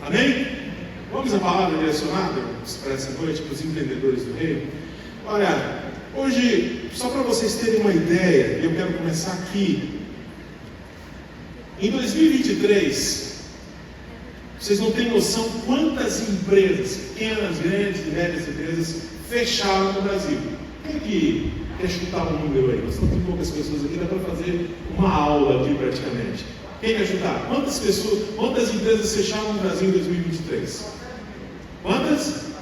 Amém? Vamos à palavra direcionada para essa noite, para os empreendedores do reino. Olha, hoje, só para vocês terem uma ideia, eu quero começar aqui. Em 2023, vocês não têm noção quantas empresas, pequenas, grandes e médias empresas, fecharam no Brasil. Quem que quer chutar um número aí? Nós estamos com poucas pessoas aqui, dá para fazer uma aula aqui praticamente. Quem quer chutar? Quantas empresas fecharam no Brasil em 2023? Quantas?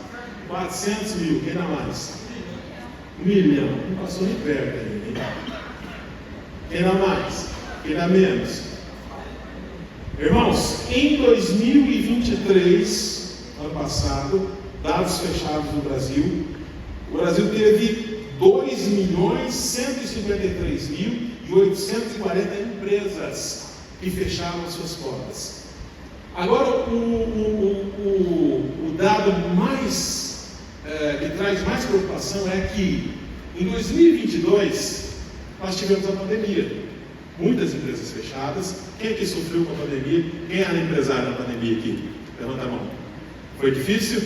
400 mil. Quem dá mais? 1 milhão. Não passou nem perto ainda. Quem dá mais? Quem dá menos? Irmãos, em 2023, ano passado, dados fechados no Brasil, o Brasil teve 2.153.840 empresas que fecharam as suas portas. Agora, o dado mais que traz mais preocupação é que em 2022 nós tivemos a pandemia. Muitas empresas fechadas. Quem aqui sofreu com a pandemia? Quem era empresário na pandemia aqui? Levanta a mão. Foi difícil?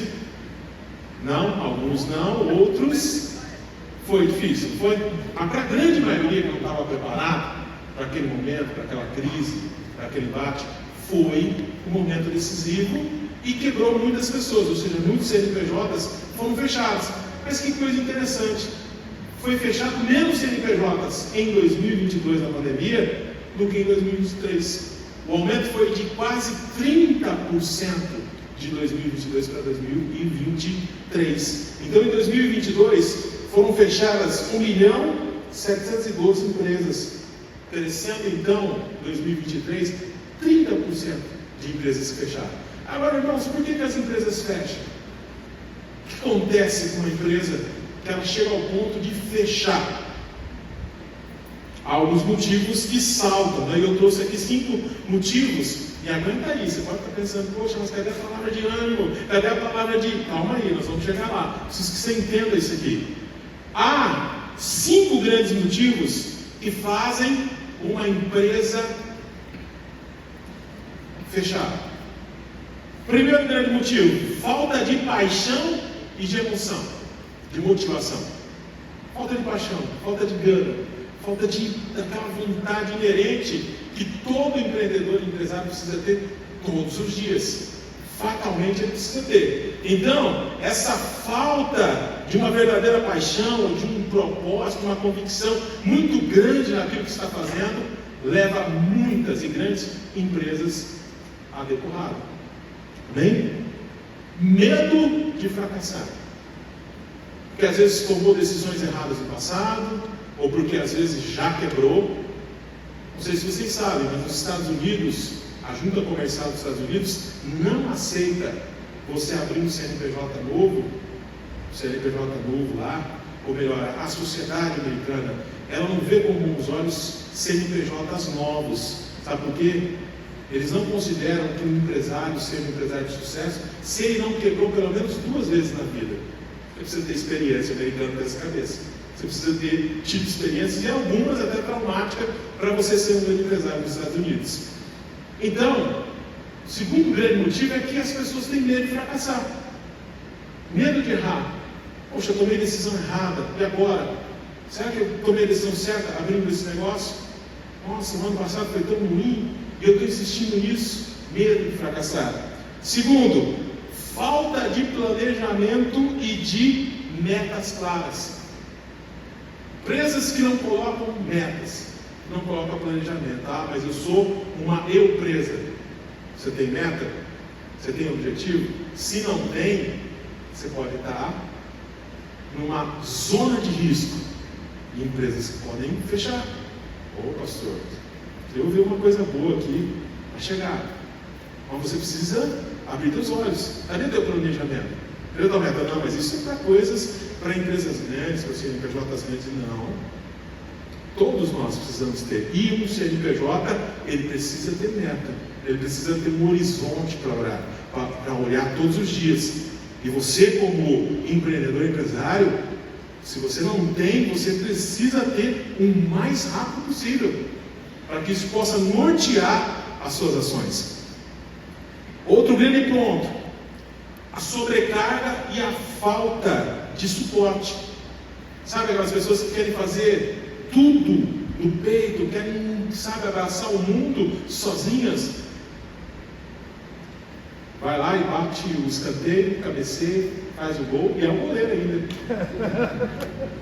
Não, alguns não, outros foi difícil. Foi, mas para a grande maioria que não estava preparado para aquele momento, para aquela crise, para aquele embate, foi um momento decisivo e quebrou muitas pessoas, ou seja, muitos CNPJs foram fechados. Mas que coisa interessante, foi fechado menos CNPJs em 2022 na pandemia do que em 2023. O aumento foi de quase 30% de 2022 para 2023. Então, em 2022 foram fechadas 1.712 empresas, crescendo então, em 2023, 30% de empresas que fecharam. Agora, irmãos, por que as empresas fecham? O que acontece com uma empresa que ela chega ao ponto de fechar? Há alguns motivos que saltam, né? Eu trouxe aqui 5 motivos, e aguenta aí, você pode estar pensando, poxa, mas cadê a palavra de ânimo? Cadê a palavra de... Calma aí, nós vamos chegar lá. Preciso que você entenda isso aqui. Há 5 grandes motivos que fazem uma empresa fechar. Primeiro grande motivo: falta de paixão e de emoção, de motivação. Falta de paixão, falta de gana, falta daquela vontade inerente que todo empreendedor e empresário precisa ter todos os dias. Fatalmente ele precisa ter. Então, essa falta de uma verdadeira paixão, de um propósito, uma convicção muito grande naquilo que está fazendo, leva muitas e grandes empresas a derrubada. Amém? Medo de fracassar. Porque às vezes tomou decisões erradas no passado, ou porque às vezes já quebrou. Não sei se vocês sabem, mas nos Estados Unidos, a Junta Comercial dos Estados Unidos não aceita você abrir um CNPJ novo lá, ou melhor, a sociedade americana, ela não vê com bons olhos CNPJs novos. Sabe por quê? Eles não consideram que um empresário seja um empresário de sucesso se ele não quebrou pelo menos 2 vezes na vida. Você precisa ter experiência americana dessa cabeça. Você precisa ter tido experiências, e algumas até traumáticas, para você ser um grande empresário dos Estados Unidos. Então, o segundo grande motivo é que as pessoas têm medo de fracassar. Medo de errar. Poxa, eu tomei a decisão errada, e agora? Será que eu tomei a decisão certa abrindo esse negócio? Nossa, o ano passado foi tão ruim, e eu estou insistindo nisso. Medo de fracassar. Segundo, falta de planejamento e de metas claras. Empresas que não colocam metas, não colocam planejamento. Mas eu sou uma empresa. Você tem meta? Você tem objetivo? Se não tem, você pode estar numa zona de risco. E empresas que podem fechar. Ô pastor, eu vi uma coisa boa aqui para chegar. Mas você precisa abrir seus olhos. Cadê teu planejamento? Cadê tua meta? Não, mas isso é para coisas, para empresas grandes, para CNPJs grandes. Não. Todos nós precisamos ter. E um CNPJ, ele precisa ter meta. Ele precisa ter um horizonte para olhar todos os dias. E você, como empreendedor, empresário, se você não tem, você precisa ter o mais rápido possível, para que isso possa nortear as suas ações. Outro problema e pronto. A sobrecarga e a falta de suporte. Sabe aquelas pessoas que querem fazer tudo do peito, querem, sabe, abraçar o mundo sozinhas? Vai lá e bate o escanteio, cabeceia, faz o gol e é um goleiro ainda.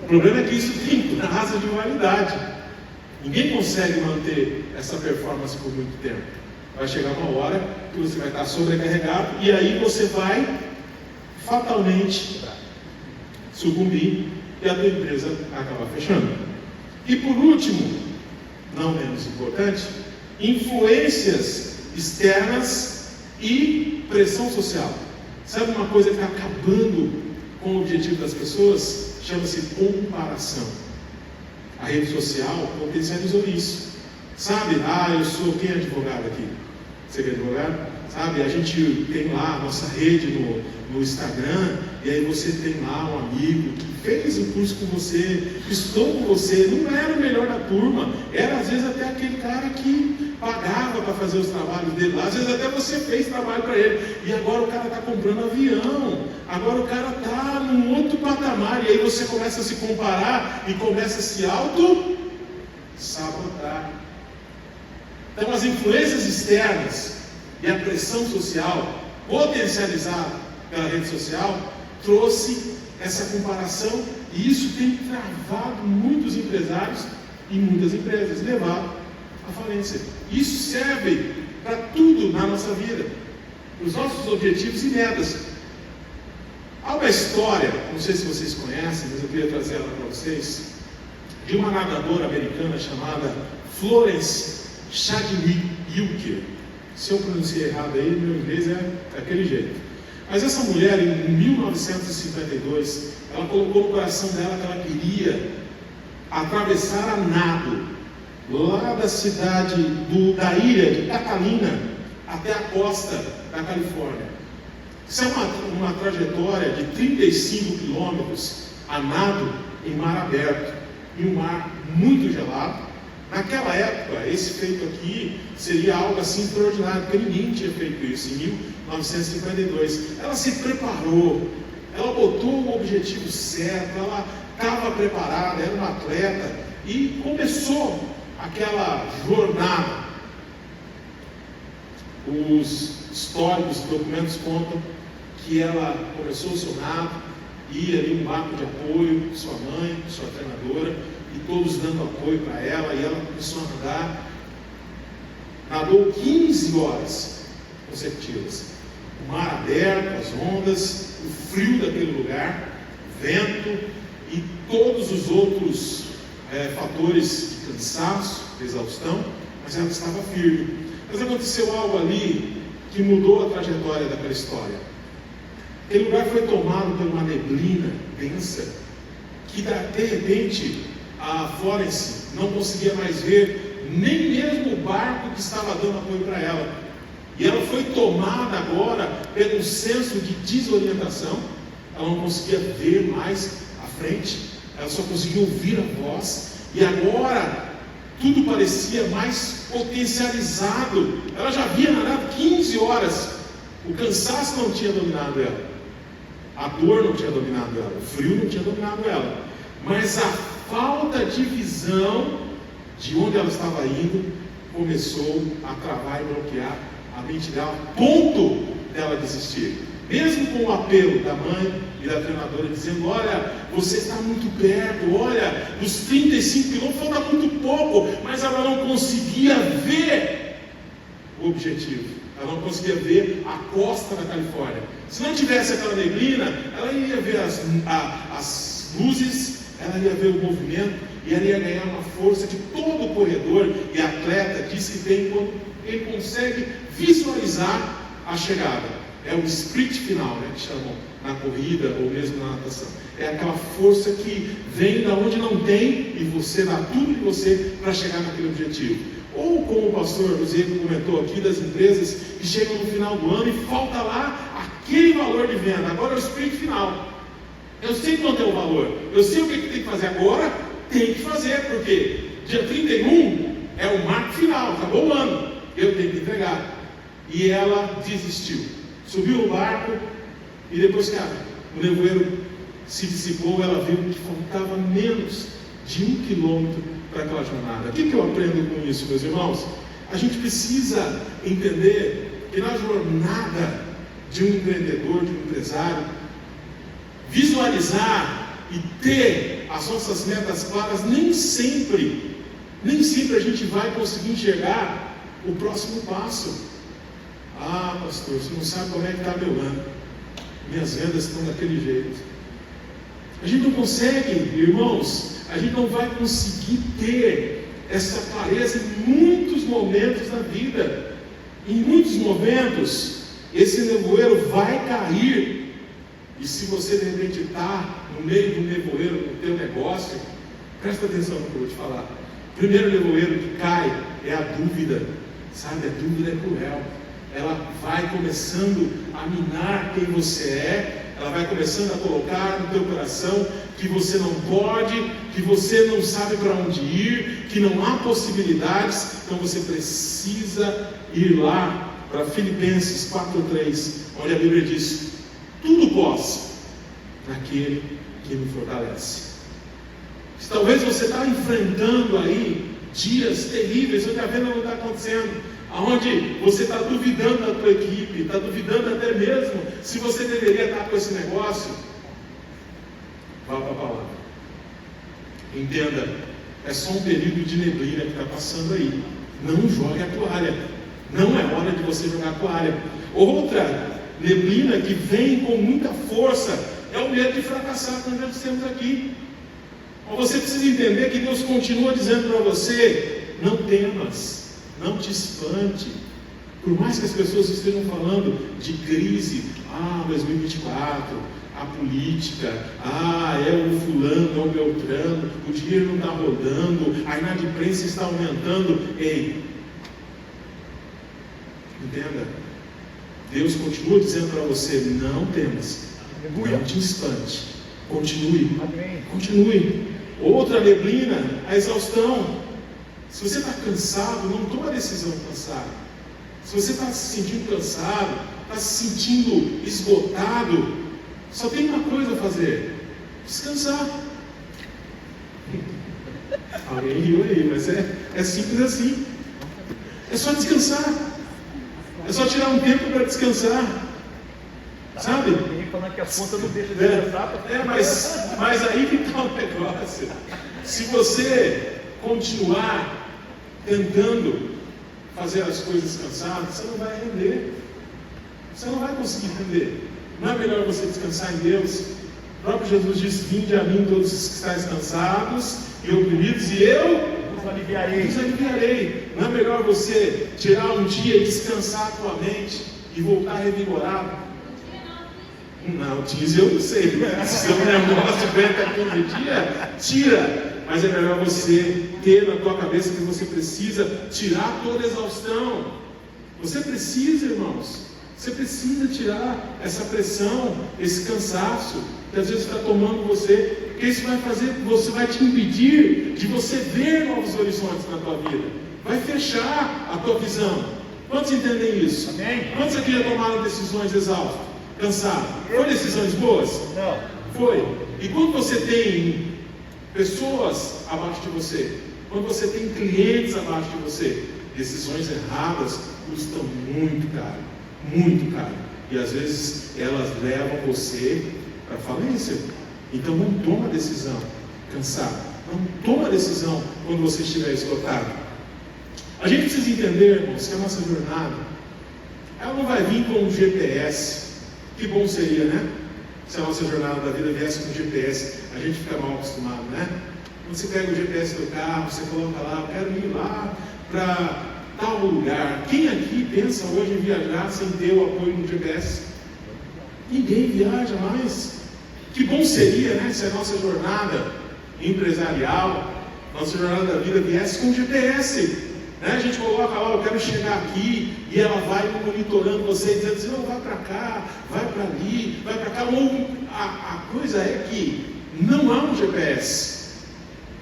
O problema é que isso tem prazo de validade. Ninguém consegue manter essa performance por muito tempo. Vai chegar uma hora que você vai estar sobrecarregado e aí você vai fatalmente sucumbir e a tua empresa acaba fechando. E por último, não menos importante, influências externas e pressão social. Sabe uma coisa que está acabando com o objetivo das pessoas? Chama-se comparação. A rede social potencializou isso. Sabe? Eu sou quem é advogado aqui? Você que é advogado? Sabe? A gente tem lá a nossa rede no Instagram, e aí você tem lá um amigo que fez o curso com você, estudou com você, não era o melhor da turma, era às vezes até aquele cara que pagava para fazer os trabalhos dele lá, às vezes até você fez trabalho para ele, e agora o cara está comprando avião, agora o cara está num outro patamar, e aí você começa a se comparar e começa a se auto-sabotar. Então as influências externas e a pressão social potencializada pela rede social trouxe essa comparação, e isso tem travado muitos empresários e muitas empresas, levado à falência. Isso serve para tudo na nossa vida, os nossos objetivos e metas. Há uma história, não sei se vocês conhecem, mas eu queria trazer ela para vocês, de uma nadadora americana chamada Florence Chadwick Uilker. Se eu pronunciei errado aí, meu inglês é daquele jeito. Mas essa mulher, em 1952, ela colocou no coração dela que ela queria atravessar a nado, lá da cidade da ilha de Catalina até a costa da Califórnia. Isso é uma trajetória de 35 quilômetros a nado em mar aberto, em um mar muito gelado. Naquela época, esse feito aqui seria algo assim extraordinário, porque ninguém tinha feito isso. Em 1952, ela se preparou, ela botou o objetivo certo, ela estava preparada, era uma atleta, e começou aquela jornada. Os históricos, documentos contam que ela começou o seu nado, ia ali um barco de apoio, sua mãe, sua treinadora, e todos dando apoio para ela, e ela começou a nadar. Nadou 15 horas consecutivas. O mar aberto, as ondas, o frio daquele lugar, o vento e todos os outros fatores de cansaço, de exaustão, mas ela estava firme. Mas aconteceu algo ali que mudou a trajetória daquela história. Aquele lugar foi tomado por uma neblina densa, que de repente a Florence não conseguia mais ver nem mesmo o barco que estava dando apoio para ela. E ela foi tomada agora pelo senso de desorientação. Ela não conseguia ver mais à frente, ela só conseguia ouvir a voz. E agora tudo parecia mais potencializado. Ela já havia nadado 15 horas. O cansaço não tinha dominado ela, a dor não tinha dominado ela, o frio não tinha dominado ela, mas a falta de visão de onde ela estava indo começou a travar e bloquear a mente dela, a ponto dela desistir. Mesmo com o apelo da mãe e da treinadora dizendo: olha, você está muito perto, olha, dos 35 quilômetros falta muito pouco, mas ela não conseguia ver o objetivo, ela não conseguia ver a costa da Califórnia. Se não tivesse aquela neblina, ela ia ver as luzes, ela ia ver o movimento, e ela ia ganhar uma força que todo corredor e atleta diz que tem quando ele consegue visualizar a chegada. É o sprint final, né, que chamam na corrida ou mesmo na natação. É aquela força que vem da onde não tem e você dá tudo de você para chegar naquele objetivo. Ou como o pastor Luzico comentou aqui, das empresas que chegam no final do ano e falta lá aquele valor de venda. Agora é o sprint final. Eu sei quanto é o valor, eu sei o que tem que fazer agora, tem que fazer, porque dia 31 é o marco final, acabou o ano, eu tenho que entregar. E ela desistiu. Subiu no barco e depois que o nevoeiro se dissipou, ela viu que faltava menos de 1 quilômetro para aquela jornada. O que eu aprendo com isso, meus irmãos? A gente precisa entender que na jornada de um empreendedor, de um empresário, visualizar e ter as nossas metas claras, nem sempre a gente vai conseguir enxergar o próximo passo. Ah, pastor, você não sabe como é que está meu ano. Minhas vendas estão daquele jeito. A gente não consegue, irmãos, a gente não vai conseguir ter essa clareza em muitos momentos da vida. Em muitos momentos, esse nevoeiro vai cair. E se você de repente está no meio do nevoeiro no teu negócio, presta atenção no que eu vou te falar. O primeiro nevoeiro que cai é a dúvida. Sabe, a dúvida é cruel. Ela vai começando a minar quem você é. Ela vai começando a colocar no teu coração que você não pode, que você não sabe para onde ir, que não há possibilidades. Então você precisa ir lá para Filipenses 4:3, onde a Bíblia diz: tudo posso naquele que me fortalece. Se talvez você está enfrentando aí dias terríveis, onde a venda não está acontecendo, aonde você está duvidando da tua equipe, está duvidando até mesmo se você deveria estar com esse negócio, vá para a palavra. Entenda, é só um período de neblina que está passando aí. Não jogue a toalha. Não é hora de você jogar a toalha. Outra neblina que vem com muita força é o medo de fracassar, que nós já dissemos aqui. Mas você precisa entender que Deus continua dizendo para você: não temas, não te espante. Por mais que as pessoas estejam falando de crise, 2024, a política, é o fulano, é o beltrano, o dinheiro não está rodando, a inadimplência está aumentando. Ei, entenda, Deus continua dizendo para você: não temas, não te espante, continue. Outra neblina, a exaustão. Se você está cansado, não toma decisão cansado. Se você está se sentindo cansado, está se sentindo esgotado, só tem uma coisa a fazer: descansar. Alguém riu aí, mas é simples assim. É só descansar. É só tirar um tempo para descansar. Sabe? Falando que a ponta não deixa de descansar. Mas aí que está o negócio. Se você continuar tentando fazer as coisas cansadas, você não vai render. Você não vai conseguir render. Não é melhor você descansar em Deus? O próprio Jesus disse: vinde a mim todos os que estáis cansados e oprimidos, e eu vos aliviarei. Não é melhor você tirar um dia e descansar a tua mente e voltar revigorado? Não, 15 eu não sei. Se o negócio aguenta 15 dias, tira. Mas é melhor você ter na tua cabeça que você precisa tirar toda a exaustão. Você precisa, irmãos. Você precisa tirar essa pressão, esse cansaço que às vezes está tomando você, porque isso vai fazer, você vai te impedir de você ver novos horizontes na tua vida. Vai fechar a tua visão. Quantos entendem isso? Amém? Quantos aqui já tomaram decisões exaustas, cansados? Foi decisões boas? Não. Foi. E quando você tem pessoas abaixo de você, quando você tem clientes abaixo de você, decisões erradas custam muito caro. Muito caro. E às vezes elas levam você para falência. Então não toma decisão cansado. Não toma decisão quando você estiver esgotado. A gente precisa entender, irmãos, que a nossa jornada, ela não vai vir com um GPS. Que bom seria, né? Se a nossa jornada da vida viesse com GPS. A gente fica mal acostumado, né? Quando você pega o GPS do carro, você coloca lá: eu quero ir lá para tal lugar. Quem aqui pensa hoje em viajar sem ter o apoio no GPS? Ninguém viaja mais. Que bom seria, né, se a nossa jornada empresarial, nossa jornada da vida viesse com GPS, né? A gente coloca lá: eu quero chegar aqui, e ela vai monitorando você, dizendo assim: não, vai para cá, vai para ali, vai para cá. Ou a coisa é que não há um GPS.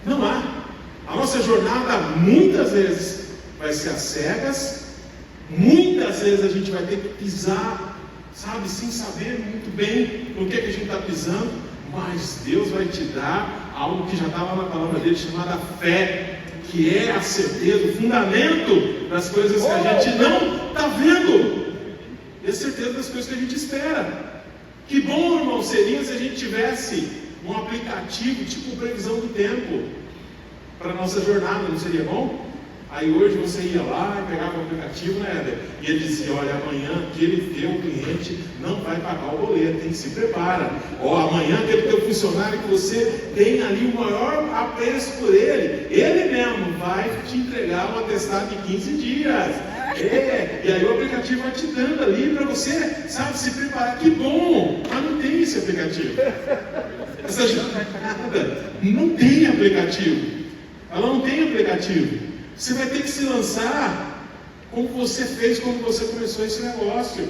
Não há. A nossa jornada muitas vezes vai ser às cegas. Muitas vezes a gente vai ter que pisar sabe, sem saber muito bem no que a gente está pisando, mas Deus vai te dar algo que já está lá na palavra dele, chamada fé, que é a certeza, o fundamento das coisas que a gente não está vendo, e a certeza das coisas que a gente espera. Que bom, irmão, seria se a gente tivesse um aplicativo tipo previsão do tempo para a nossa jornada, não seria bom? Aí hoje você ia lá e pegava o aplicativo, né, Éder? E ele dizia, olha, amanhã aquele teu cliente não vai pagar o boleto, tem que se prepara. Ou amanhã aquele teu funcionário que você tem ali o maior apreço por ele mesmo vai te entregar um atestado de 15 dias. E aí o aplicativo vai te dando ali para você, sabe, se preparar. Que bom, mas não tem esse aplicativo. Essa jornada não tem aplicativo. Ela não tem aplicativo. Você vai ter que se lançar como você fez quando você começou esse negócio.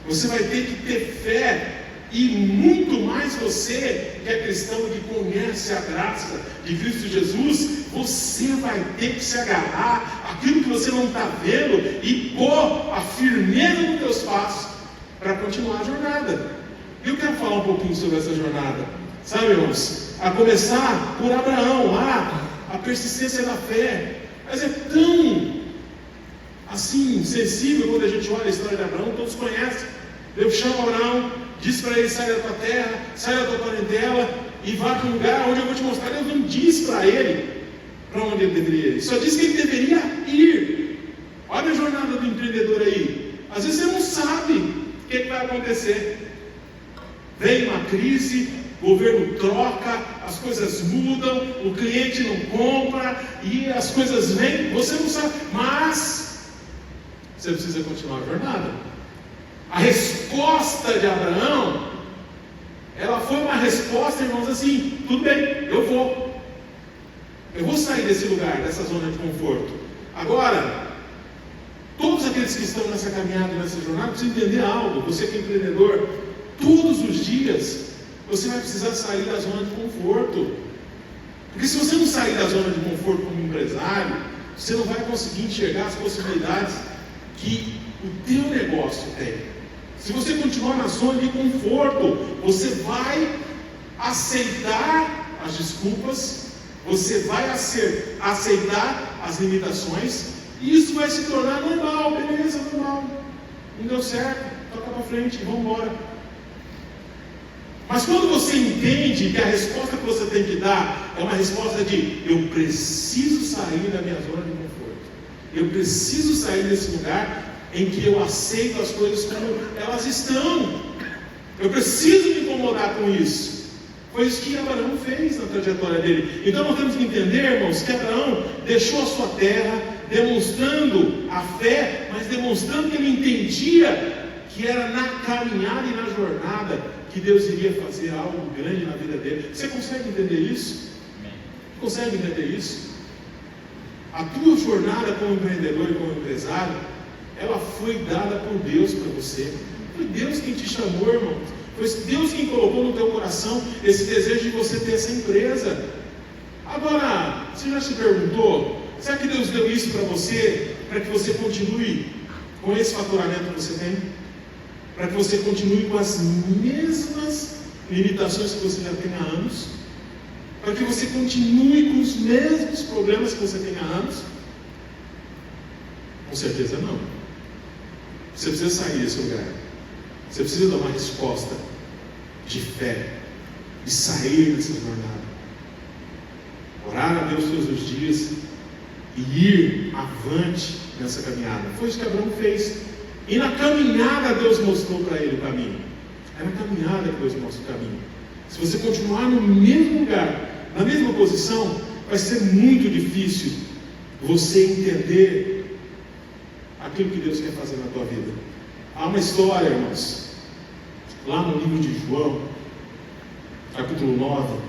Você vai ter que ter fé. E muito mais você que é cristão, que conhece a graça de Cristo Jesus, você vai ter que se agarrar àquilo que você não está vendo e pôr a firmeza nos teus passos para continuar a jornada. E eu quero falar um pouquinho sobre essa jornada, sabe, irmãos? A começar por Abraão, a persistência da fé. Mas é tão assim sensível quando a gente olha a história de Abraão. Todos conhecem. Deus chama Abraão, diz para ele: sai da tua terra, sai da tua parentela e vá para um lugar onde eu vou te mostrar. Deus não diz para ele para onde ele deveria ir, só diz que ele deveria ir. Olha a jornada do empreendedor aí. Às vezes você não sabe o que vai acontecer. Vem uma crise, o governo troca, as coisas mudam, o cliente não compra e as coisas vêm, você não sabe, mas você precisa continuar a jornada. A resposta de Abraão, ela foi uma resposta, irmãos, assim: tudo bem, eu vou sair desse lugar, dessa zona de conforto. Agora, todos aqueles que estão nessa caminhada, nessa jornada, precisam entender algo. Você que é empreendedor, todos os dias você vai precisar sair da zona de conforto. Porque se você não sair da zona de conforto como empresário, você não vai conseguir enxergar as possibilidades que o teu negócio tem. Se você continuar na zona de conforto, você vai aceitar as desculpas, você vai aceitar as limitações, e isso vai se tornar normal. Beleza, normal, não deu certo, toca para frente, vamos embora. Mas quando você entende que a resposta que você tem que dar é uma resposta de: eu preciso sair da minha zona de conforto, eu preciso sair desse lugar em que eu aceito as coisas como elas estão, eu preciso me incomodar com isso. Foi isso que Abraão fez na trajetória dele. Então nós temos que entender, irmãos, que Abraão deixou a sua terra, demonstrando a fé, mas demonstrando que ele entendia que era na caminhada e na jornada que Deus iria fazer algo grande na vida dele. Você consegue entender isso? Consegue entender isso? A tua jornada como empreendedor e como empresário, ela foi dada por Deus para você. Foi Deus quem te chamou, irmão. Foi Deus quem colocou no teu coração esse desejo de você ter essa empresa. Agora, você já se perguntou: será que Deus deu isso para você, para que você continue com esse faturamento que você tem? Para que você continue com as mesmas limitações que você já tem há anos? Para que você continue com os mesmos problemas que você tem há anos? Com certeza não. Você precisa sair desse lugar. Você precisa dar uma resposta de fé e sair dessa jornada. Orar a Deus todos os dias e ir avante nessa caminhada. Foi isso que Abraão fez. E na caminhada Deus mostrou para ele o caminho. É na caminhada que Deus mostra o caminho. Se você continuar no mesmo lugar, na mesma posição, vai ser muito difícil você entender aquilo que Deus quer fazer na tua vida. Há uma história, irmãos, lá no livro de João, capítulo 9,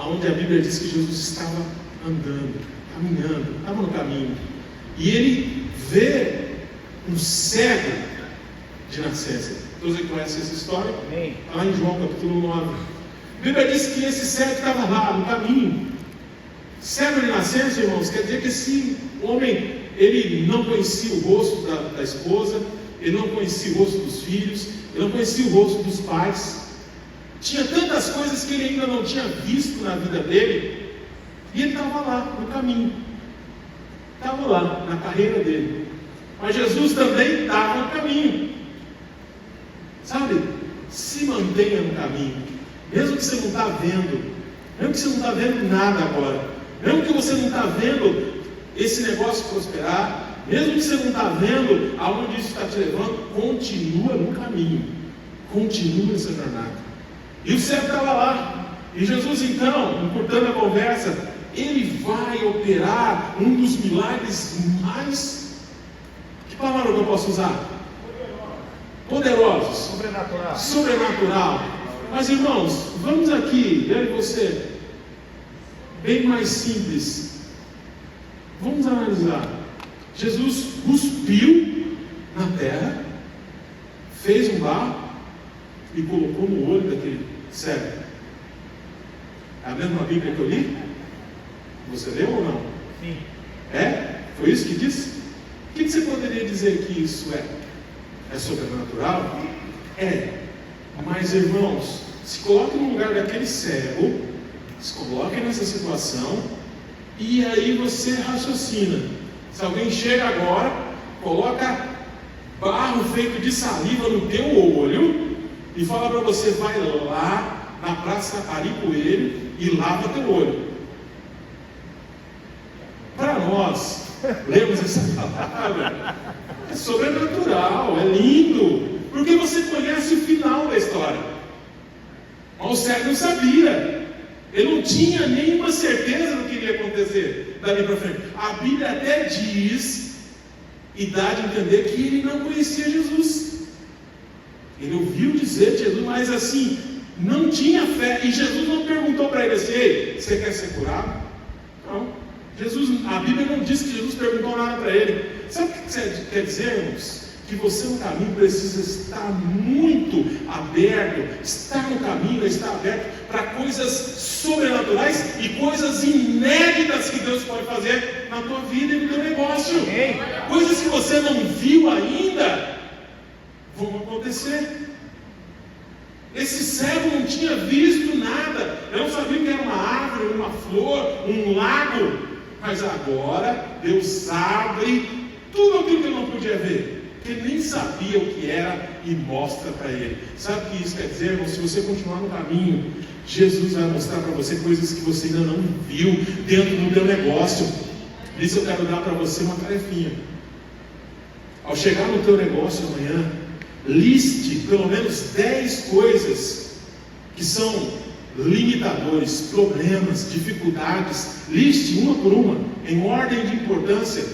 onde a Bíblia diz que Jesus estava andando, caminhando, estava no caminho, e ele vê um cego de nascença. Todos que conhecem essa história? Está lá em João capítulo 9. A Bíblia diz que esse cego estava lá no caminho. Cego de nascença, irmãos, quer dizer que esse homem, ele não conhecia o rosto da esposa, ele não conhecia o rosto dos filhos, ele não conhecia o rosto dos pais. Tinha tantas coisas que ele ainda não tinha visto na vida dele, e ele estava lá no caminho, estava lá na carreira dele. Mas Jesus também estava no caminho, sabe? Se mantenha no caminho, mesmo que você não está vendo, mesmo que você não está vendo nada agora, mesmo que você não está vendo esse negócio prosperar, mesmo que você não está vendo aonde isso está te levando, continua no caminho, continua nessa jornada. E o cego estava lá, e Jesus então, encurtando a conversa, ele vai operar um dos milagres mais, que palavra que eu posso usar? Poderosos. Sobrenatural. Mas irmãos, vamos aqui, eu e você, bem mais simples. Vamos analisar. Jesus cuspiu na terra, fez um barro e colocou no olho daquele cego. É a mesma Bíblia que eu li? Você leu ou não? Sim. É? Foi isso que disse? O que você poderia dizer que isso é? É sobrenatural? É. Mas irmãos, se coloque no lugar daquele cego, se coloque nessa situação, e aí você raciocina. Se alguém chega agora, coloca barro feito de saliva no teu olho e fala para você, vai lá na Praça Ari Coelho e lava teu olho. Para nós, lemos essa palavra, é sobrenatural, é lindo, porque você conhece o final da história. Mas o cego não sabia, ele não tinha nenhuma certeza do que iria acontecer dali para frente. A Bíblia até diz e dá de entender que ele não conhecia Jesus. Ele ouviu dizer de Jesus, mas assim, não tinha fé. E Jesus não perguntou para ele assim, ei, você quer ser curado? Não. A Bíblia não diz que Jesus perguntou nada para ele. Sabe o que quer dizer, irmãos? Que você no caminho precisa estar muito aberto. Estar no caminho é estar aberto para coisas sobrenaturais e coisas inéditas que Deus pode fazer na tua vida e no teu negócio. Coisas que você não viu ainda vão acontecer. Esse cego não tinha visto nada, eu não sabia que era uma árvore, uma flor, um lago, mas agora Deus abre tudo aquilo que ele não podia ver, que ele nem sabia o que era e mostra para ele. Sabe o que isso quer dizer, irmão? Se você continuar no caminho, Jesus vai mostrar para você coisas que você ainda não viu dentro do teu negócio. Por isso eu quero dar para você uma tarefinha. Ao chegar no teu negócio amanhã, liste pelo menos 10 coisas que são limitadores, problemas, dificuldades. Liste uma por uma, em ordem de importância.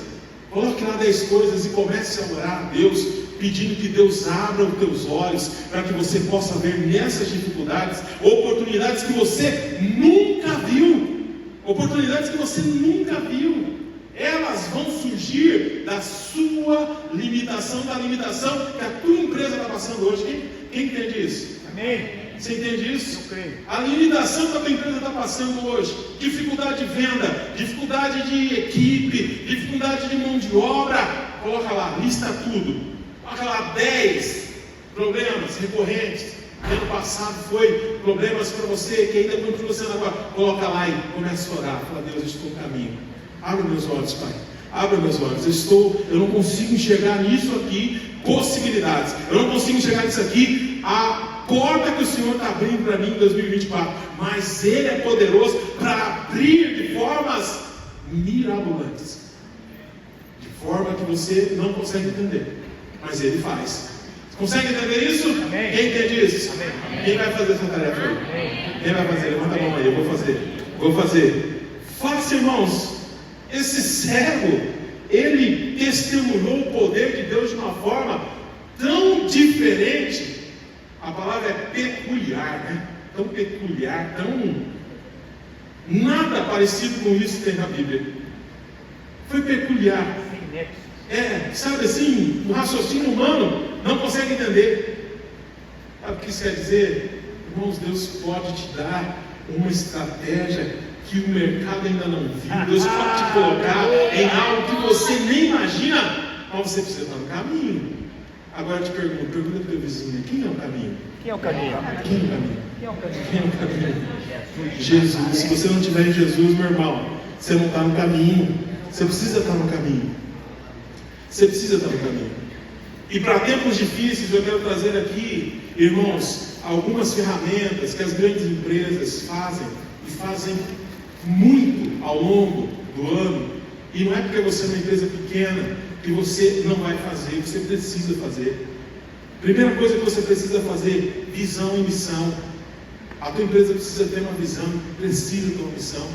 Coloque lá 10 coisas e comece a orar a Deus, pedindo que Deus abra os teus olhos, para que você possa ver nessas dificuldades oportunidades que você nunca viu. Oportunidades que você nunca viu. Elas vão surgir da sua limitação, da limitação que a tua empresa está passando hoje. Quem entende isso? Amém. Você entende isso? Eu creio. A limitação que a tua empresa está passando hoje, dificuldade de venda, dificuldade de equipe, dificuldade de mão de obra, coloca lá, lista tudo. Coloca lá 10 problemas recorrentes. Ano passado foi problemas para você, que ainda continua sendo agora. Coloca lá e começa a orar. Fala, Deus, eu estou no caminho. Abra meus olhos, Pai. Abra meus olhos. Eu não consigo enxergar nisso aqui possibilidades. Eu não consigo enxergar nisso aqui a porta que o Senhor está abrindo para mim em 2024. Mas Ele é poderoso para abrir de formas mirabolantes. De forma que você não consegue entender. Mas Ele faz. Consegue entender isso? Amém. Quem entende isso? Amém. Quem vai fazer essa tarefa aí? Amém. Quem vai fazer? Levanta a mão aí, eu vou fazer. Vou fazer. Faça, irmãos. Esse cego, ele testemunhou o poder de Deus de uma forma tão diferente. A palavra é peculiar, né? Tão peculiar, tão... Nada parecido com isso tem na Bíblia. Foi peculiar. Sabe assim, o raciocínio humano não consegue entender. Sabe o que isso quer dizer? Irmãos, Deus pode te dar uma estratégia que o mercado ainda não viu. Deus pode te colocar em algo que você nem imagina, mas você precisa estar no caminho. Agora eu te pergunta para o teu vizinho, quem é o caminho? Quem é o caminho? Quem é o caminho? Quem é o caminho? Quem é o caminho? Jesus. Se você não tiver em Jesus, meu irmão, você não está no caminho. Você precisa estar no caminho. Você precisa estar no caminho. E para tempos difíceis, eu quero trazer aqui, irmãos, algumas ferramentas que as grandes empresas fazem, e fazem muito ao longo do ano. E não é porque você é uma empresa pequena que você não vai fazer, você precisa fazer. Primeira coisa que você precisa fazer: visão e missão. A tua empresa precisa ter uma visão, precisa ter uma missão.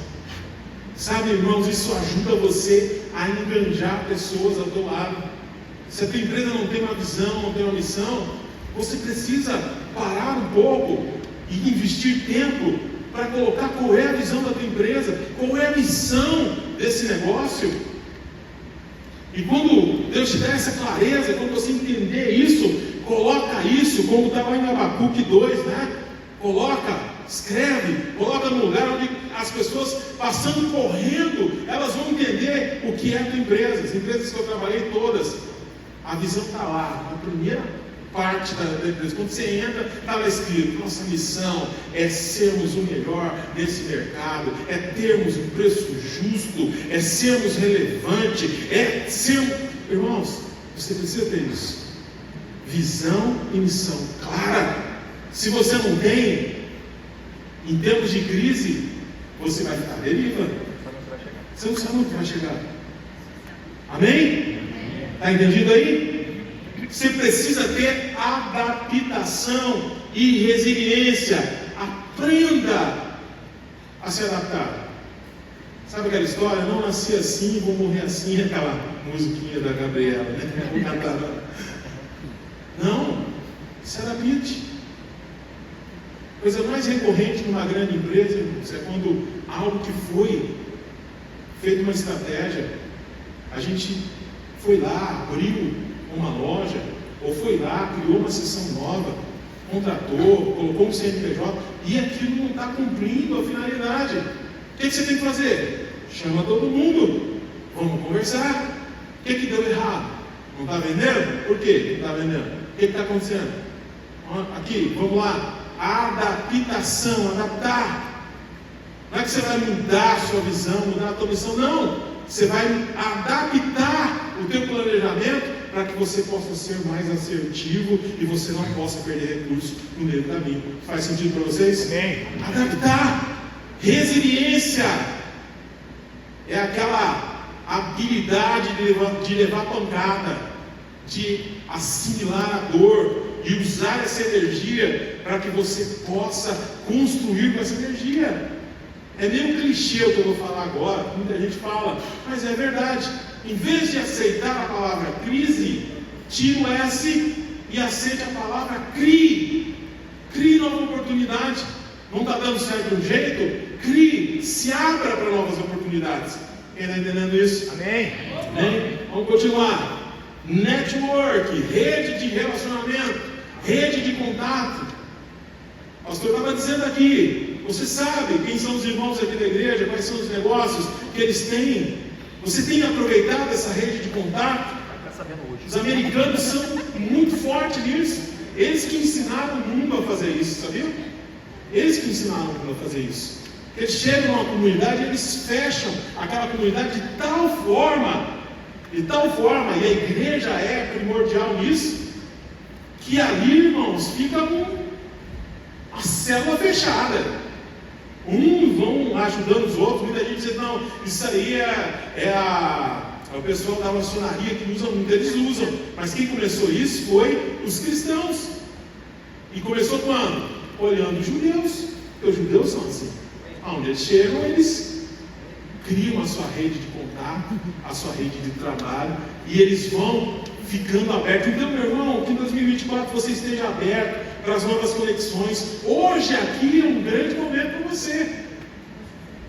Sabe, irmãos, isso ajuda você a enganjar pessoas ao teu lado. Se a tua empresa não tem uma visão, não tem uma missão, você precisa parar um pouco e investir tempo para colocar qual é a visão da tua empresa, qual é a missão desse negócio. E quando Deus te dá essa clareza, quando você entender isso, coloca isso, como está lá em Abacuque 2, né? Escreve, coloca no lugar onde as pessoas passando correndo, elas vão entender o que é a tua empresa. As empresas que eu trabalhei todas, a visão está lá, na primeira parte da empresa. Quando você entra, está lá escrito: nossa missão é sermos o melhor nesse mercado, é termos um preço justo, é sermos relevantes, é sermos... Irmãos, você precisa ter isso. Visão e missão clara. Se você não tem, em tempos de crise, você vai ficar à deriva. Você não sabe onde vai chegar. Amém? Está entendido aí? Você precisa ter adaptação e resiliência. Aprenda a se adaptar. Sabe aquela história? Não nasci assim, vou morrer assim. Aquela musiquinha da Gabriela, né? Não, se adapte. Coisa mais recorrente numa grande empresa é quando algo que foi feito uma estratégia, a gente foi lá, abriu uma loja, ou foi lá, criou uma seção nova, contratou, colocou um CNPJ, e aquilo não está cumprindo a finalidade. O que você tem que fazer? Chama todo mundo, vamos conversar. O que deu errado? Não está vendendo? Por que não está vendendo? O que está acontecendo? Aqui, vamos lá. Adaptação, adaptar. Não é que você vai mudar a sua visão, mudar a tua missão, não. Você vai adaptar o teu planejamento para que você possa ser mais assertivo e você não possa perder recursos no meio do caminho. Faz sentido para vocês? Amém. Adaptar. Resiliência é aquela habilidade de levar pancada, de assimilar a dor e usar essa energia para que você possa construir com essa energia. É meio clichê o que eu vou falar agora, muita gente fala, mas é verdade. Em vez de aceitar a palavra crise, tira o S e aceite a palavra crie. Crie nova oportunidade. Não está dando certo de um jeito? Crie, se abra para novas oportunidades. Quem está entendendo isso? Amém. Amém? Vamos continuar. Network, rede de relacionamento, rede de contato. O pastor estava dizendo aqui, você sabe quem são os irmãos aqui da igreja, quais são os negócios que eles têm. Você tem aproveitado essa rede de contato? Os americanos são muito fortes nisso. Eles que ensinaram o mundo a fazer isso, sabia? Eles que ensinaram o mundo a fazer isso. Eles chegam numa comunidade, eles fecham aquela comunidade de tal forma, e a igreja é primordial nisso, que ali, irmãos, fica a célula fechada. Uns vão ajudando os outros, muita gente diz, não, isso aí é o pessoal da maçonaria que usa muito, eles usam. Mas quem começou isso foi os cristãos. E começou quando? Olhando os judeus, porque os judeus são assim. Aonde eles chegam, eles criam a sua rede de contato, a sua rede de trabalho, e eles vão ficando abertos. Então, meu irmão, que em 2024 você esteja aberto para as novas conexões. Hoje aqui é um grande momento para você.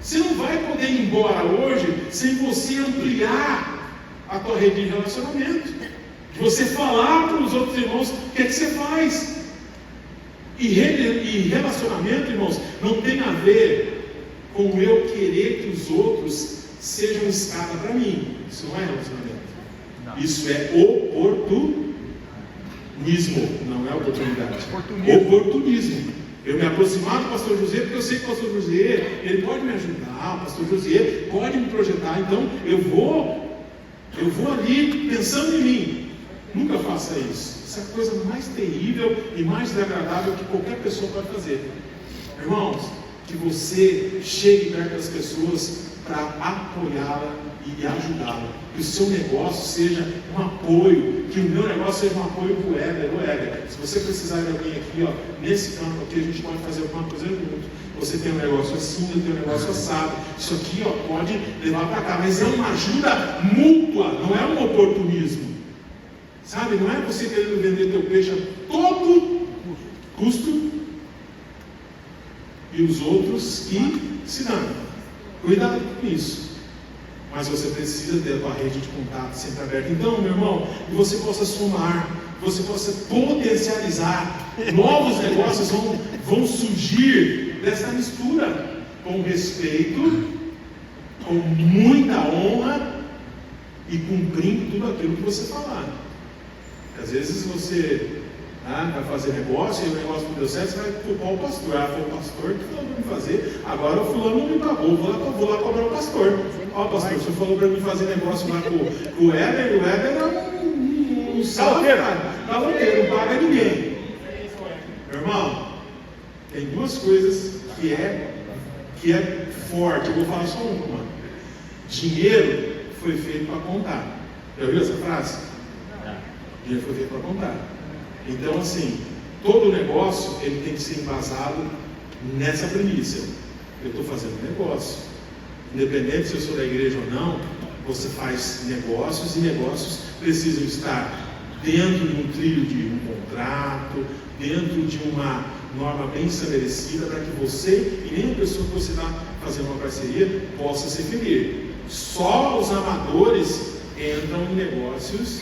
Você não vai poder ir embora hoje sem você ampliar a tua rede de relacionamento, de você falar para os outros irmãos o que é que você faz. E relacionamento, irmãos, não tem a ver com eu querer que os outros sejam escada para mim. Isso não é relacionamento. Não. Isso é não é oportunidade. Oportunismo. Oportunismo. Eu me aproximar do pastor José porque eu sei que o pastor José, ele pode me ajudar, o pastor José pode me projetar, então eu vou ali pensando em mim. Nunca faça isso. Essa é a coisa mais terrível e mais desagradável que qualquer pessoa pode fazer. Irmãos, que você chegue perto das pessoas para apoiá-la e ajudá-la. Que o seu negócio seja um apoio, que o meu negócio seja um apoio para o Éder. Ô Éder, se você precisar de alguém aqui, ó, nesse campo aqui, a gente pode fazer alguma coisa junto. Você tem um negócio assim, eu tenho um negócio assado. Isso aqui, ó, pode levar para cá. Mas é uma ajuda mútua, não é um oportunismo. Sabe, não é você querendo vender teu peixe a todo custo e os outros que se dão. Cuidado com isso. Mas você precisa ter a tua rede de contato sempre aberta. Então, meu irmão, que você possa somar, que você possa potencializar. Novos negócios vão surgir dessa mistura, com respeito, com muita honra e cumprindo tudo aquilo que você falar. Às vezes você vai fazer negócio e o negócio não deu certo, você vai culpar o pastor. Foi o pastor que falou para me fazer, agora o fulano não me pagou, vou lá cobrar o pastor. Ó, pastor, o senhor falou para mim fazer negócio lá com o Éder, o Éder é um caloteiro, não paga ninguém. Meu irmão, tem duas coisas que é forte, eu vou falar só uma. Dinheiro foi feito para contar. Já ouviu essa frase? Dinheiro foi feito para contar. Então, assim, todo negócio ele tem que ser embasado nessa premissa. Eu estou fazendo negócio. Independente se eu sou da igreja ou não, você faz negócios e negócios precisam estar dentro de um trilho de um contrato, dentro de uma norma bem estabelecida para que você e nem a pessoa que você está fazendo uma parceria possa se ferir. Só os amadores entram em negócios,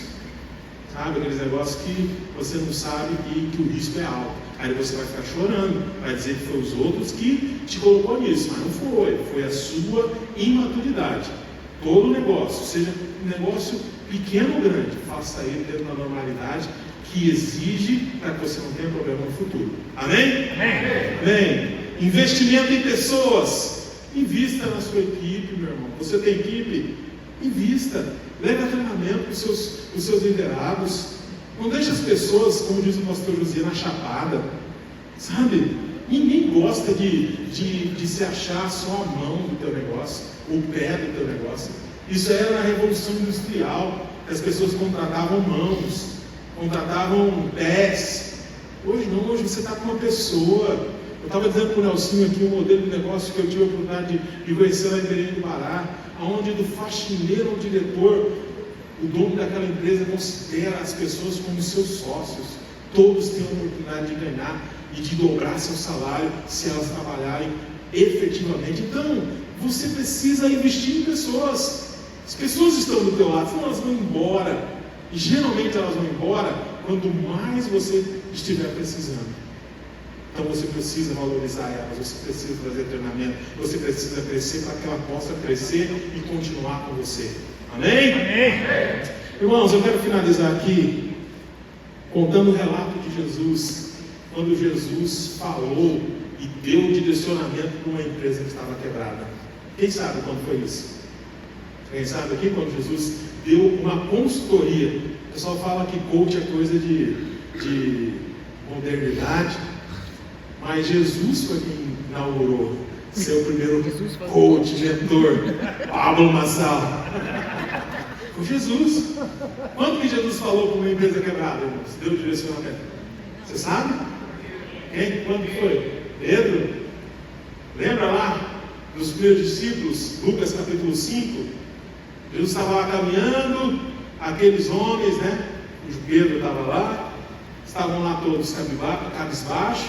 sabe, aqueles negócios que você não sabe e que o risco é alto. Aí você vai ficar chorando, vai dizer que foi os outros que te colocou nisso, mas não foi a sua imaturidade. Todo negócio, seja um negócio pequeno ou grande, faça ele dentro da normalidade que exige para que você não tenha problema no futuro. Amém? Amém. Amém. Investimento em pessoas. Invista na sua equipe, meu irmão. Você tem equipe? Invista. Leve a treinamento para os seus liderados. Não deixe as pessoas, como diz o pastor José, na chapada. Sabe? Ninguém gosta de se achar só a mão do teu negócio, o pé do teu negócio. Isso era na Revolução Industrial. As pessoas contratavam mãos, contratavam pés. Hoje não, hoje você está com uma pessoa. Eu estava dizendo para o Nelsinho aqui um modelo de negócio que eu tive a oportunidade de conhecer lá em Belém do Pará, onde do faxineiro ao diretor, o dono daquela empresa considera as pessoas como seus sócios. Todos têm a oportunidade de ganhar e de dobrar seu salário se elas trabalharem efetivamente. Então, você precisa investir em pessoas. As pessoas estão do teu lado, senão elas vão embora. E geralmente elas vão embora quando mais você estiver precisando. Então você precisa valorizar elas, você precisa fazer treinamento, você precisa crescer para que ela possa crescer e continuar com você. Amém? Amém. Irmãos, eu quero finalizar aqui contando o relato de Jesus, quando Jesus falou e deu direcionamento para uma empresa que estava quebrada. Quem sabe quando foi isso? Quem sabe aqui quando Jesus deu uma consultoria? O pessoal fala que coach é coisa de modernidade, mas Jesus foi quem inaugurou ser o primeiro coach, mentor, Pablo Massal. Foi Jesus. Quando que Jesus falou para uma empresa quebrada, irmãos? Deu direcionamento. Você sabe? Quem? Quando foi? Pedro? Lembra lá dos primeiros discípulos, Lucas capítulo 5? Jesus estava lá caminhando, aqueles homens, né? O Pedro estava lá, estavam lá todos cabisbaixo.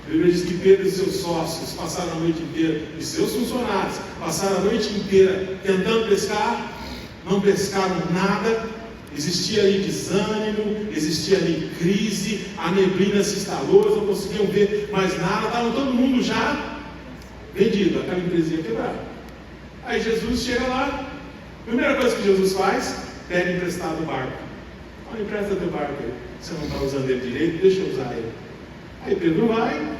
A Bíblia diz que Pedro e seus sócios passaram a noite inteira, e seus funcionários passaram a noite inteira tentando pescar, não pescaram nada. Existia ali desânimo, existia ali crise, a neblina se instalou, eles não conseguiam ver mais nada, estava todo mundo já vendido, aquela empresinha quebrada. Aí Jesus chega lá, primeira coisa que Jesus faz, pede emprestado o barco. Olha, empresta teu barco aí. Você não está usando ele direito, deixa eu usar ele. Aí Pedro vai,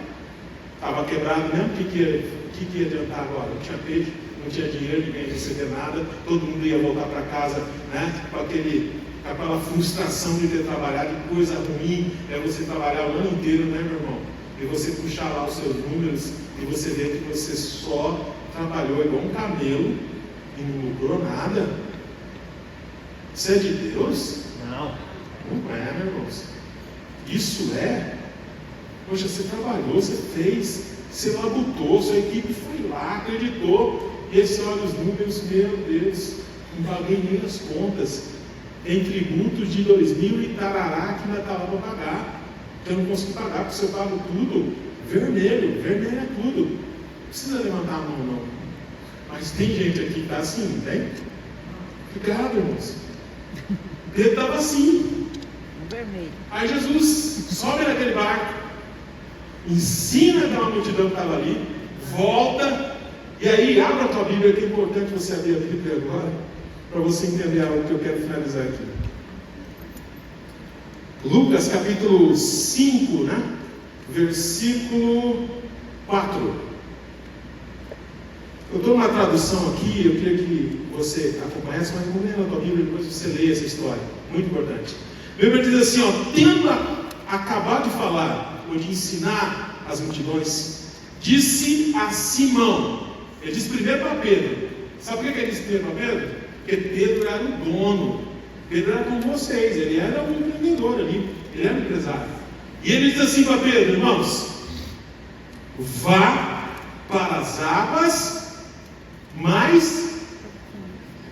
estava quebrado mesmo, o que ia adiantar agora? Não tinha peixe, não tinha dinheiro, ninguém ia receber nada, todo mundo ia voltar para casa, né? Com aquela frustração de ter trabalhado, que coisa ruim é você trabalhar o ano inteiro, né, meu irmão? E você puxar lá os seus números e você ver que você só trabalhou igual um camelo e não lucrou nada. Isso é de Deus? Não. Não é, meu irmão. Isso é. Poxa, você trabalhou, você fez, você labutou, sua equipe foi lá, acreditou, e aí você olha os números, meu Deus, não paguei nem as contas. Tem tributos de 2000 e tarará que ainda está lá para pagar. Eu não consigo pagar, porque se eu pago tudo, vermelho é tudo. Não precisa levantar a mão, não. Mas tem gente aqui que está assim, não tem? Cuidado, irmãos. Pedro estava assim. Aí Jesus sobe naquele barco, ensina aquela multidão que estava ali, volta, e aí abre a tua Bíblia, que é importante você abrir a Bíblia agora, para você entender algo que eu quero finalizar aqui. Lucas capítulo 5, né? Versículo 4. Eu estou numa tradução aqui, eu queria que você acompanhasse, mas não leia na tua Bíblia, depois você leia essa história, muito importante. A Bíblia diz assim, ó, tendo acabado de falar, ou de ensinar as multidões, disse a Simão, ele disse primeiro para Pedro. Sabe por que ele disse primeiro para Pedro? Porque Pedro era o dono, Pedro era como vocês, ele era um empreendedor ali, ele era um empresário. E ele diz assim para Pedro, irmãos, vá para as águas mais...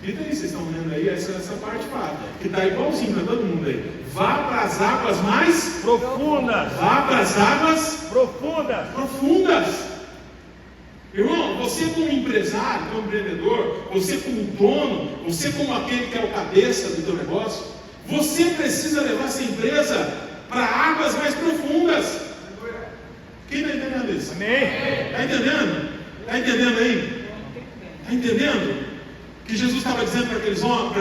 E daí, vocês estão vendo aí essa parte que está igualzinho para todo mundo aí. Vá para as águas mais profundas. Vá para as águas profundas. Irmão, você como empresário, como empreendedor, você como dono, você como aquele que é o cabeça do teu negócio, você precisa levar essa empresa para águas mais profundas. Quem está entendendo isso? Amém. Está entendendo? Está entendendo aí? Está entendendo? Que Jesus estava dizendo para aqueles homens,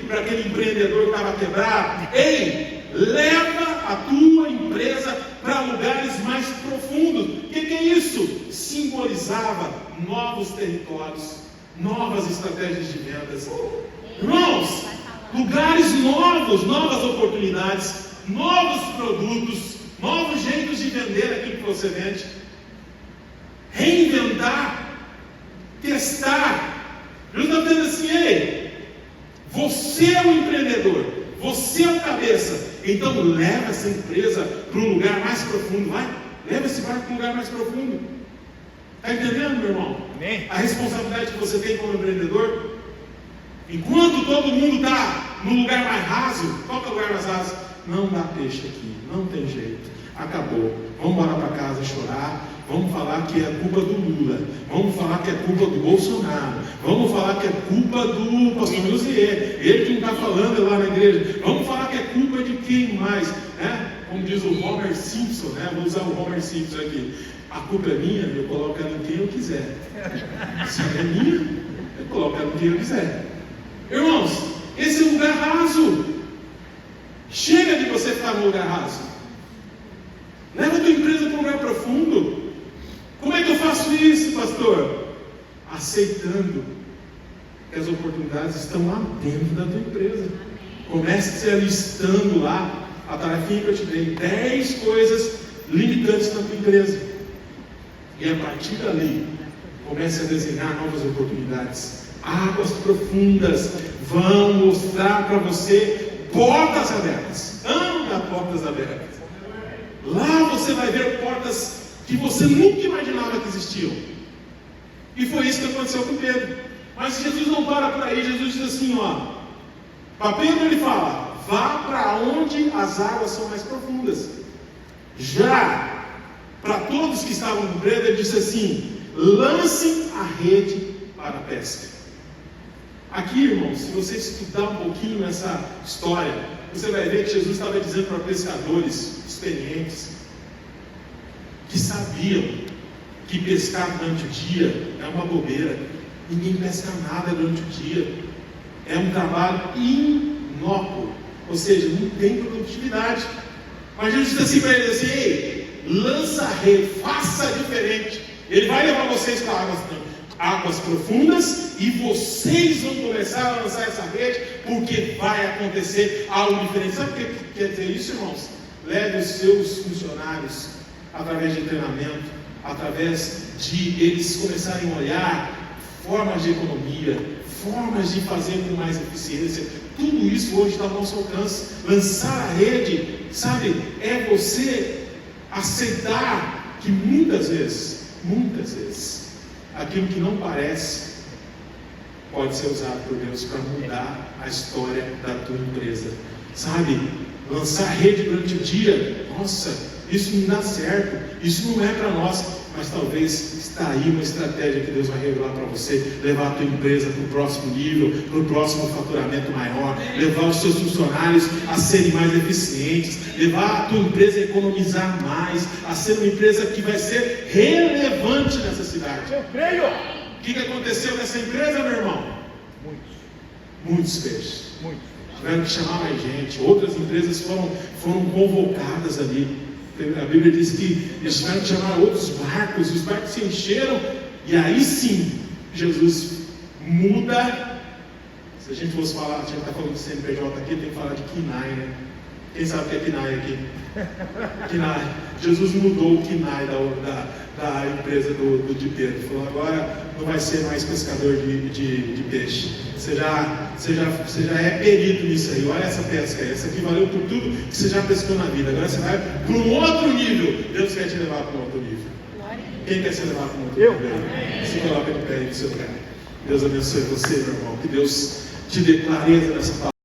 para aquele empreendedor que estava quebrado: ei, leva a tua empresa para lugares mais profundos. O que é isso? Simbolizava novos territórios, novas estratégias de vendas. Irmãos, lugares novos, novas oportunidades, novos produtos, novos jeitos de vender aquilo que você vende. Reinventar, testar. Jesus está dizendo assim: ei, você é o empreendedor, você é o cabeça, então leva essa empresa para um lugar mais profundo, vai, leva esse barco para um lugar mais profundo. Está entendendo, meu irmão? Amém. A responsabilidade que você tem como empreendedor. Enquanto todo mundo está no lugar mais raso, qual é o lugar mais raso? Não dá peixe aqui, não tem jeito, acabou, vamos embora para casa chorar. Vamos falar que é culpa do Lula, vamos falar que é culpa do Bolsonaro, vamos falar que é culpa do pastor José, ele que não está falando lá na igreja, vamos falar que é culpa de quem mais, né? Como diz o Homer Simpson, né? Vou usar o Homer Simpson aqui: a culpa é minha, eu coloco ela em quem eu quiser. Se é minha, eu coloco ela em quem eu quiser. Irmãos, esse é um lugar raso. Chega de você ficar no lugar raso. Leva a tua empresa para um lugar profundo. Como é que eu faço isso, pastor? Aceitando que as oportunidades estão lá dentro da tua empresa. Comece se alistando lá a tarefinha que eu te dei, 10 coisas limitantes na tua empresa. E a partir dali, comece a desenhar novas oportunidades. Águas profundas vão mostrar para você portas abertas. Anda portas abertas. Lá você vai ver portas que você nunca imaginava que existiam. E foi isso que aconteceu com Pedro. Mas Jesus não para por aí. Jesus diz assim, ó, para Pedro ele fala: vá para onde as águas são mais profundas. Já para todos que estavam com Pedro, ele disse assim: lancem a rede para a pesca. Aqui, irmãos, se você estudar um pouquinho essa história, você vai ver que Jesus estava dizendo para pescadores experientes, que sabiam que pescar durante o dia é uma bobeira. Ninguém pesca nada durante o dia. É um trabalho inócuo. Ou seja, não tem produtividade. Mas Jesus diz assim para eles assim: ei, lança a rede, faça diferente. Ele vai levar vocês para águas profundas e vocês vão começar a lançar essa rede, porque vai acontecer algo diferente. Sabe o que quer dizer isso, irmãos? Leve os seus funcionários através de treinamento, através de eles começarem a olhar formas de economia, formas de fazer com mais eficiência. Tudo isso hoje está ao nosso alcance. Lançar a rede, sabe, é você aceitar que muitas vezes, aquilo que não parece pode ser usado por Deus para mudar a história da tua empresa. Sabe, lançar a rede durante o dia, nossa, isso não dá certo, isso não é para nós, mas talvez está aí uma estratégia que Deus vai revelar para você, levar a tua empresa para o próximo nível, para o próximo faturamento maior, levar os seus funcionários a serem mais eficientes, levar a tua empresa a economizar mais, a ser uma empresa que vai ser relevante nessa cidade. Eu creio. O que aconteceu nessa empresa, meu irmão? Muitos peixes. Tiveram que chamar mais gente. Outras empresas foram convocadas ali. A Bíblia diz que eles tiveram que chamar outros barcos. Os barcos se encheram. E aí sim, Jesus muda. Se a gente fosse falar, a gente está falando de CNPJ aqui, tem que falar de KINAI, né? Quem sabe o que é KINAI aqui? KINAI. Jesus mudou o KINAI da empresa de Pedro. Falou: agora não vai ser mais pescador de peixe. Você já é perito nisso aí. Olha essa pesca aí. Essa aqui valeu por tudo que você já pescou na vida. Agora você vai para um outro nível. Deus quer te levar para um outro nível. Quem quer se levar para um outro nível? Se coloca de pé aí no seu lugar. Deus abençoe você, meu irmão. Que Deus te dê clareza nessa palavra.